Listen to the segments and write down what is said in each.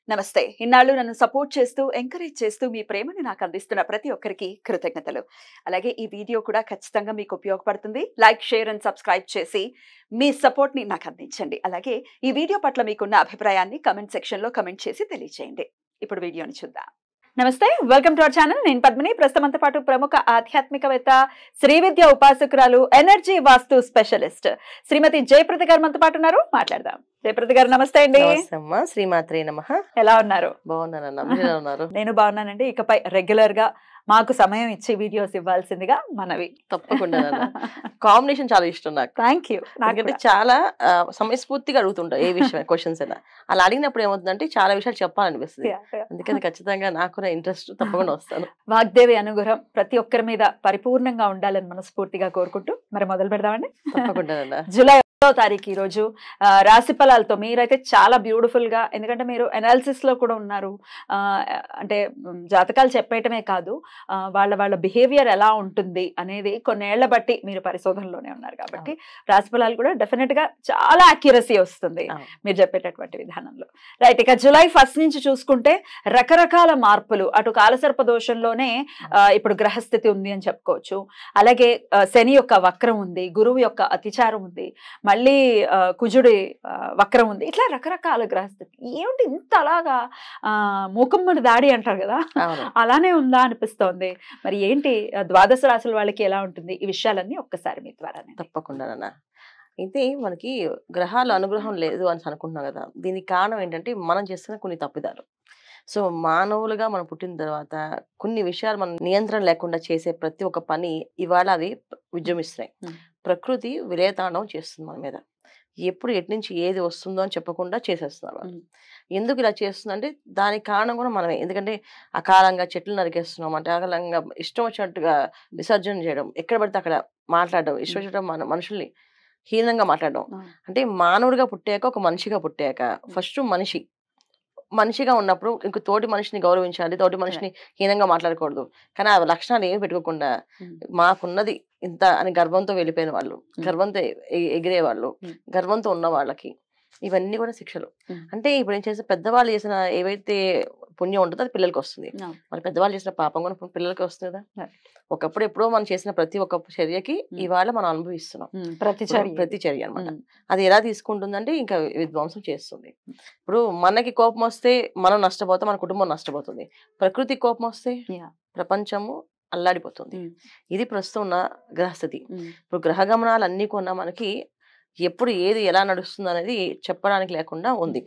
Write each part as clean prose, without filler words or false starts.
నమస్తే. ఇన్నాళ్ళు నన్ను సపోర్ట్ చేస్తూ, ఎంకరేజ్ చేస్తూ మీ ప్రేమని నాకు అందిస్తున్న ప్రతి ఒక్కరికి కృతజ్ఞతలు. అలాగే ఈ వీడియో కూడా ఖచ్చితంగా మీకు ఉపయోగపడుతుంది. లైక్, షేర్ అండ్ సబ్స్క్రైబ్ చేసి మీ సపోర్ట్‌ని నాకు అందించండి. అలాగే ఈ వీడియో పట్ల మీకున్న అభిప్రాయాన్ని కామెంట్ సెక్షన్‌లో కామెంట్ చేసి తెలియజేయండి. ఇప్పుడు వీడియోని చూద్దాం. నమస్తే, వెల్కమ్ టు అవర్ ఛానల్. నేను పద్మిని. ప్రస్తుతంతో పాటు ప్రముఖ ఆధ్యాత్మికవేత్త, శ్రీ విద్య ఉపాసకురాలు, ఎనర్జీ వాస్తు స్పెషలిస్ట్ శ్రీమతి జయప్రద గారు మనతో పాటు ఉన్నారు. మాట్లాడదాం. జయప్రద గారు నమస్తే అండి. శ్రీమాత్రే నమః. ఎలా ఉన్నారు? బాగున్నాను. నేను బాగున్నానండి. ఇకపై రెగ్యులర్ గా మాకు సమయం ఇచ్చి వీడియోస్ ఇవ్వాల్సిందిగా మనవి. తప్పకుండా కాంబినేషన్ చాలా ఇష్టం నాకు. Thank you. నాకంటే చాలా సమయస్ఫూర్తిగా అడుగుతుంటా ఏ విషయం క్వశ్చన్స్ అయినా. అలా అడిగినప్పుడు ఏమవుతుందంటే చాలా విషయాలు చెప్పాలనిపిస్తుంది. అందుకని ఖచ్చితంగా నాకు ఇంట్రెస్ట్ తప్పకుండా వస్తాను. వాగ్దేవి అనుగ్రహం ప్రతి ఒక్కరి మీద పరిపూర్ణంగా ఉండాలని మనస్ఫూర్తిగా కోరుకుంటూ మరి మొదలు పెడదామండి. తప్పకుండా. జూలై 1వ తారీఖు ఈ రోజు రాశి ఫలాలతో మీరైతే చాలా బ్యూటిఫుల్ గా, ఎందుకంటే మీరు అనాలిసిస్ లో కూడా ఉన్నారు. అంటే జాతకాలు చెప్పేయటమే కాదు, వాళ్ళ బిహేవియర్ ఎలా ఉంటుంది అనేది కొన్నేళ్ల బట్టి మీరు పరిశోధనలోనే ఉన్నారు కాబట్టి రాశి ఫలాలు కూడా డెఫినెట్ గా చాలా అక్యురసీ వస్తుంది మీరు చెప్పేటటువంటి విధానంలో. రైట్, ఇక జూలై 1 నుంచి చూసుకుంటే రకరకాల మార్పులు. అటు కాలసర్ప దోషంలోనే ఇప్పుడు గ్రహస్థితి ఉంది అని చెప్పుకోవచ్చు. అలాగే శని యొక్క వక్రం ఉంది, గురువు యొక్క అతిచారం ఉంది, మళ్ళీ కుజుడి వక్రం ఉంది. ఇట్లా రకరకాల గ్రహస్థితి. ఏమిటి ఇంత అలాగా మూకమ్మడి దాడి అంటారు కదా, అలానే ఉందా అనిపిస్తోంది. మరి ఏంటి ద్వాదశ రాశుల వాళ్ళకి ఎలా ఉంటుంది? ఈ విషయాలన్నీ ఒక్కసారి మీ ద్వారా. తప్పకుండా. అయితే మనకి గ్రహాల అనుగ్రహం లేదు అని అనుకుంటున్నాం కదా. దీనికి కారణం ఏంటంటే మనం చేస్తున్న కొన్ని తప్పిదాలు. సో మానవులుగా మనం పుట్టిన తర్వాత కొన్ని విషయాలు మనం నియంత్రణ లేకుండా చేసే ప్రతి ఒక్క పని ఇవాళ అవి విజృంభిస్తున్నాయి. ప్రకృతి విలయతాండవం చేస్తుంది మన మీద. ఎప్పుడు ఎటు నుంచి ఏది వస్తుందో అని చెప్పకుండా చేసేస్తున్నారు. ఎందుకు ఇలా చేస్తుందంటే దానికి కారణం కూడా మనమే. ఎందుకంటే అకాలంగా చెట్లు నరికేస్తున్నాం, అంటే అకాలంగా ఇష్టం వచ్చినట్టుగా విసర్జన చేయడం, ఎక్కడ పడితే అక్కడ మాట్లాడడం, ఇష్టం వచ్చినట్టు మన మనుషుల్ని హీనంగా మాట్లాడడం. అంటే మానవుడిగా పుట్టాక, ఒక మనిషిగా పుట్టాక ఫస్ట్ మనిషిగా ఉన్నప్పుడు ఇంక తోటి మనిషిని గౌరవించాలి, తోటి మనిషిని హీనంగా మాట్లాడకూడదు. కానీ ఆ లక్షణాలు ఏమి పెట్టుకోకుండా మాకున్నది ఇంత అని గర్వంతో వెళ్ళిపోయిన వాళ్ళు, గర్వంతో ఎగిరే వాళ్ళు, గర్వంతో ఉన్న వాళ్ళకి ఇవన్నీ కూడా శిక్షలు. అంటే ఇప్పుడు ఏం చేస్తే పెద్దవాళ్ళు చేసిన ఏవైతే పుణ్యం ఉంటుందో అది పిల్లలకి వస్తుంది. మరి పెద్దవాళ్ళు చేసిన పాపం కూడా పిల్లలకి వస్తుంది కదా. ఒకప్పుడు ఎప్పుడో మనం చేసిన ప్రతి ఒక్క చర్యకి ఇవాళ మనం అనుభవిస్తున్నాం. ప్రతి చర్య అనమాట. అది ఎలా తీసుకుంటుందంటే ఇంకా విధ్వంసం చేస్తుంది. ఇప్పుడు మనకి కోపం వస్తే మనం నష్టపోతాం, మన కుటుంబం నష్టపోతుంది. ప్రకృతి కోపం వస్తే ప్రపంచము అల్లాడిపోతుంది. ఇది ప్రస్తుతం ఉన్న గ్రహస్థితి. ఇప్పుడు గ్రహ గమనాలు అన్ని కొన్నా మనకి ఎప్పుడు ఏది ఎలా నడుస్తుంది అనేది చెప్పడానికి లేకుండా ఉంది.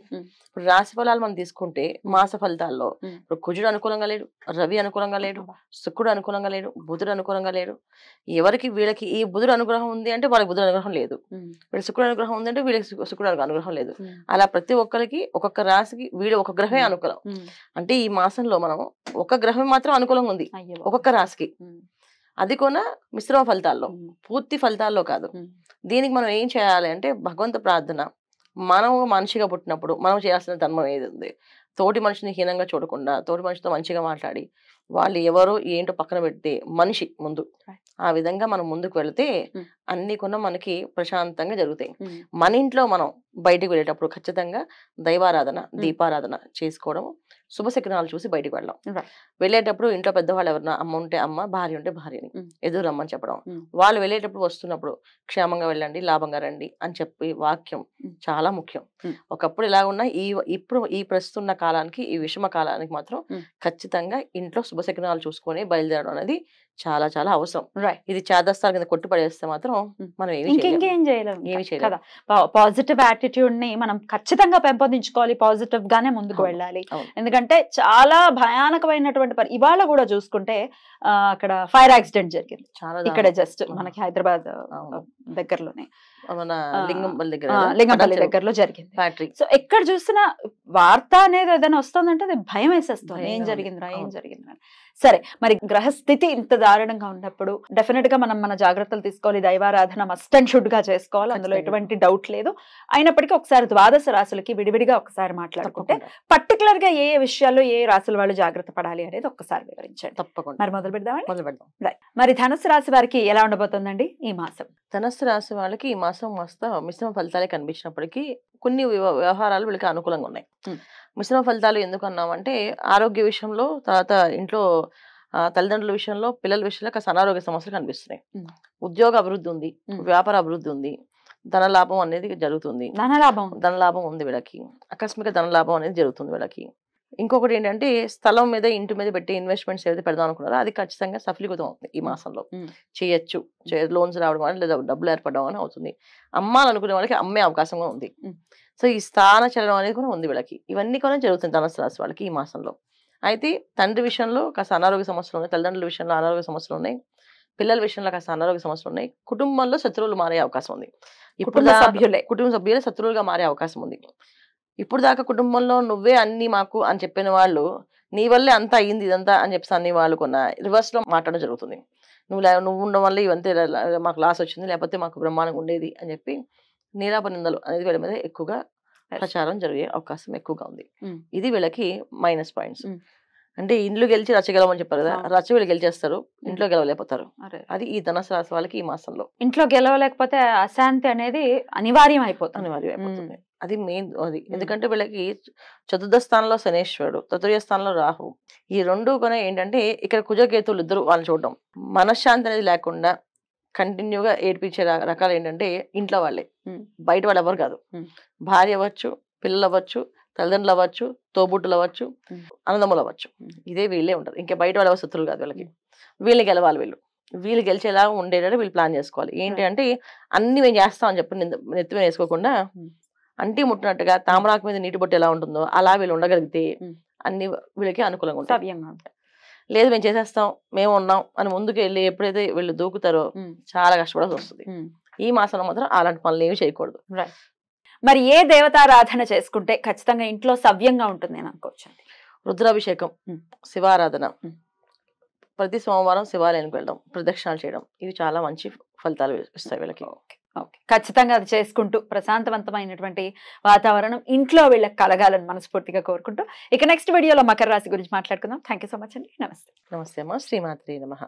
ఇప్పుడు రాశి ఫలాలు మనం తీసుకుంటే మాస ఫలితాల్లో ఇప్పుడు కుజుడు అనుకూలంగా లేడు, రవి అనుకూలంగా లేడు, శుక్రుడు అనుకూలంగా లేడు, బుధుడు అనుకూలంగా లేడు. ఎవరికి వీళ్ళకి ఈ బుధుడు అనుగ్రహం ఉంది అంటే వాళ్ళకి బుధుడు అనుగ్రహం లేదు, వీళ్ళకి శుక్రుడు అనుగ్రహం ఉంది అంటే వీళ్ళకి శుక్రుడు అనుగ్రహం లేదు. అలా ప్రతి ఒక్కరికి ఒక్కొక్క రాశికి వీడు ఒక గ్రహమే అనుకూలం. అంటే ఈ మాసంలో మనం ఒక గ్రహం మాత్రం అనుకూలంగా ఉంది ఒక్కొక్క రాశికి. అది కూడా మిశ్రమ ఫలితాల్లో, పూర్తి ఫలితాల్లో కాదు. దీనికి మనం ఏం చేయాలి అంటే భగవంత ప్రార్థన. మనం మనిషిగా పుట్టినప్పుడు మనం చేయాల్సిన ధర్మం ఏది ఉంది, తోటి మనిషిని హీనంగా చూడకుండా తోటి మనిషితో మంచిగా మాట్లాడి వాళ్ళు ఎవరో ఏంటో పక్కన పెడితే మనిషి ముందు ఆ విధంగా మనం ముందుకు వెళితే అన్ని కూడా మనకి ప్రశాంతంగా జరుగుతాయి. మన ఇంట్లో మనం బయటికి వెళ్ళేటప్పుడు ఖచ్చితంగా దైవారాధన, దీపారాధన చేసుకోవడం, శుభశకునాలు చూసి బయటికి వెళ్ళడం. వెళ్ళేటప్పుడు ఇంట్లో పెద్దవాళ్ళు ఎవరన్నా అమ్మ ఉంటే అమ్మ, భార్య ఉంటే భార్యని ఎదురు రమ్మని చెప్పడం. వాళ్ళు వెళ్ళేటప్పుడు వస్తున్నప్పుడు క్షేమంగా వెళ్ళండి, లాభంగా రండి అని చెప్పి వాక్యం చాలా ముఖ్యం. ఒకప్పుడు ఇలా ఉన్న ఇప్పుడు ఈ ప్రస్తున్న కాలానికి, ఈ విషమ కాలానికి మాత్రం ఖచ్చితంగా ఇంట్లో శుభశకునాలు చూసుకొని బయలుదేరడం అనేది చాలా చాలా అవసరం. ఇది చేదస్తాల కింద కొట్టి పడేస్తే మాత్రం మనం ఇంకేం చేయలేము కదా. పాజిటివ్ యాటిట్యూడ్ ని మనం ఖచ్చితంగా పెంపొందించుకోవాలి, పాజిటివ్ గానే ముందుకు వెళ్ళాలి. ఎందుకంటే చాలా భయానకమైనటువంటి ఇవాళ కూడా చూసుకుంటే అక్కడ ఫైర్ యాక్సిడెంట్ జరిగింది ఇక్కడ జస్ట్ మనకి హైదరాబాద్ దగ్గరలోనే, లింగంపల్లి దగ్గరలో జరిగింది ఫ్యాక్టరీ. సో ఎక్కడ చూసినా వార్త అనేది ఏదైనా వస్తుందంటే అది భయం వేసేస్తుంది, ఏం జరిగిందిరా. సరే, మరి గ్రహస్థితి ఇంత దారుణంగా ఉన్నప్పుడు డెఫినెట్ గా మనం మన జాగ్రత్తలు తీసుకోవాలి. దైవారాధన మస్ట్ అండ్ షుడ్ గా చేసుకోవాలి, అందులో ఎటువంటి డౌట్ లేదు. అయినప్పటికీ ఒకసారి ద్వాదశ రాశులకి విడివిడిగా ఒకసారి మాట్లాడుకుంటే పర్టికులర్ గా ఏ విషయాల్లో ఏ రాశుల వాళ్ళు జాగ్రత్త పడాలి అనేది ఒక్కసారి వివరించండి. తప్పకుండా. మరి మొదలు పెడదాం. మరి ధనుసు రాశి వారికి ఎలా ఉండబోతుందండి ఈ మాసం? ధనుసు రాశి వాళ్ళకి ఈ మాసం మస్తు మిశ్రమ ఫలితాలే కనిపించినప్పటికీ కొన్ని వ్యవహారాలు వీళ్ళకి అనుకూలంగా ఉన్నాయి. ఉమ్. మిశ్రమ ఫలితాలు ఎందుకు అన్నామంటే ఆరోగ్య విషయంలో, తర్వాత ఇంట్లో తల్లిదండ్రుల విషయంలో, పిల్లల విషయంలో కాస్త అనారోగ్య సమస్యలు కనిపిస్తున్నాయి. ఉమ్. ఉద్యోగ అభివృద్ధి ఉంది, ఉమ్. వ్యాపార అభివృద్ధి ఉంది, ధనలాభం అనేది జరుగుతుంది. ధనలాభం ఉంది వీళ్ళకి, ఆకస్మిక ధనలాభం అనేది జరుగుతుంది వీళ్ళకి. ఇంకొకటి ఏంటంటే స్థలం మీద, ఇంటి మీద పెట్టి ఇన్వెస్ట్మెంట్స్ ఏదైతే పెడదాం అనుకున్నారో అది ఖచ్చితంగా సఫలీకృతం అవుతుంది ఈ మాసంలో. చేయొచ్చు, లోన్స్ రావడం అని, లేదా డబ్బులు ఏర్పడడం అని అవుతుంది. అమ్మాలనుకునే వాళ్ళకి అమ్మే అవకాశం కూడా ఉంది. సో ఈ స్థాన చలనం అనేది కూడా ఉంది వీళ్ళకి. ఇవన్నీ కూడా జరుగుతుంది ధనుసు రాశి వాళ్ళకి ఈ మాసంలో. అయితే తండ్రి విషయంలో కాస్త అనారోగ్య సమస్యలు ఉన్నాయి, తల్లిదండ్రుల విషయంలో అనారోగ్య సమస్యలు ఉన్నాయి, పిల్లల విషయంలో కాస్త అనారోగ్య సమస్యలు ఉన్నాయి, కుటుంబంలో శత్రువులు మారే అవకాశం ఉంది. ఇప్పుడు కుటుంబ సభ్యులే శత్రువులుగా మారే అవకాశం ఉంది. ఇప్పుడు దాకా కుటుంబంలో నువ్వే అన్ని మాకు అని చెప్పిన వాళ్ళు నీ వల్లే అంతా అయ్యింది ఇదంతా అని చెప్పేసి అన్ని వాళ్ళు కొన్న రివర్స్ లో మాట్లాడడం జరుగుతుంది. నువ్వు ఉండడం వల్ల ఇవంతే మాకు లాస్ వచ్చింది, లేకపోతే మాకు బ్రహ్మాండంగా ఉండేది అని చెప్పి నీలాప నిందలు అనేది వీళ్ళ మీద ఎక్కువగా ప్రచారం జరిగే అవకాశం ఎక్కువగా ఉంది. ఇది వీళ్ళకి మైనస్ పాయింట్స్. అంటే ఇంట్లో గెలిచి రచ్చ గెలవని చెప్పారు కదా, రచ్చ వీళ్ళు గెలిచేస్తారు, ఇంట్లో గెలవలేకపోతారు. అది ఈ ధనుసు రాశి వాళ్ళకి ఈ మాసంలో. ఇంట్లో గెలవలేకపోతే అశాంతి అనేది అనివార్యం అయిపోతుంది. అది మెయిన్ అది. ఎందుకంటే వీళ్ళకి చతుర్థ స్థానంలో శనేశ్వరుడు, తృతీయ స్థానంలో రాహు, ఈ రెండు కూడా ఏంటంటే ఇక్కడ కుజకేతువులు ఇద్దరు వాళ్ళని చూడడం, మనశ్శాంతి అనేది లేకుండా కంటిన్యూగా ఏడ్పించే రకాలు ఏంటంటే ఇంట్లో వాళ్ళే, బయట వాళ్ళు ఎవరు కాదు. భార్య అవ్వచ్చు, పిల్లలు అవ్వచ్చు, తల్లిదండ్రులు అవ్వచ్చు, తోబుట్టులు అవ్వచ్చు, అన్నదమ్ములు అవ్వచ్చు, ఇదే వీళ్ళే ఉంటారు. ఇంకా బయట వాళ్ళు ఎవరు శత్రువులు కాదు వీళ్ళకి. వీళ్ళని గెలవాలి, వీళ్ళు గెలిచేలా ఉండేటట్టు వీళ్ళు ప్లాన్ చేసుకోవాలి. ఏంటి అంటే అన్ని మేము చేస్తామని చెప్పి నెత్తి మీద వేసుకోకుండా అంటి ముట్టినట్టుగా తామరాకు మీద నీటి బొట్టు ఎలా ఉంటుందో అలా వీళ్ళు ఉండగలిగితే అన్ని వీళ్ళకి అనుకూలంగా ఉంటాయి. లేదు మేము చేసేస్తాం, మేము ఉన్నాం అని ముందుకు వెళ్ళి ఎప్పుడైతే వీళ్ళు దూకుతారో చాలా కష్టపడాల్సి వస్తుంది. ఈ మాసంలో మాత్రం అలాంటి పనులు ఏమి చేయకూడదు. మరి ఏ దేవతారాధన చేసుకుంటే ఖచ్చితంగా ఇంట్లో సవ్యంగా ఉంటుంది అని అనుకోవచ్చు? రుద్రాభిషేకం, శివారాధన, ప్రతి సోమవారం శివాలయానికి వెళ్ళడం, ప్రదక్షిణాలు చేయడం, ఇవి చాలా మంచి ఫలితాలు ఇస్తాయి వీళ్ళకి. ఖచ్చితంగా అది చేసుకుంటూ ప్రశాంతవంతమైనటువంటి వాతావరణం ఇంట్లో వీళ్ళకి కలగాలని మనస్ఫూర్తిగా కోరుకుంటూ ఇక నెక్స్ట్ వీడియోలో మకర రాశి గురించి మాట్లాడుకుందాం. థ్యాంక్ యూ సో మచ్ అండి. నమస్తే. నమస్తే అమ్మా. శ్రీమాత్రే నమః.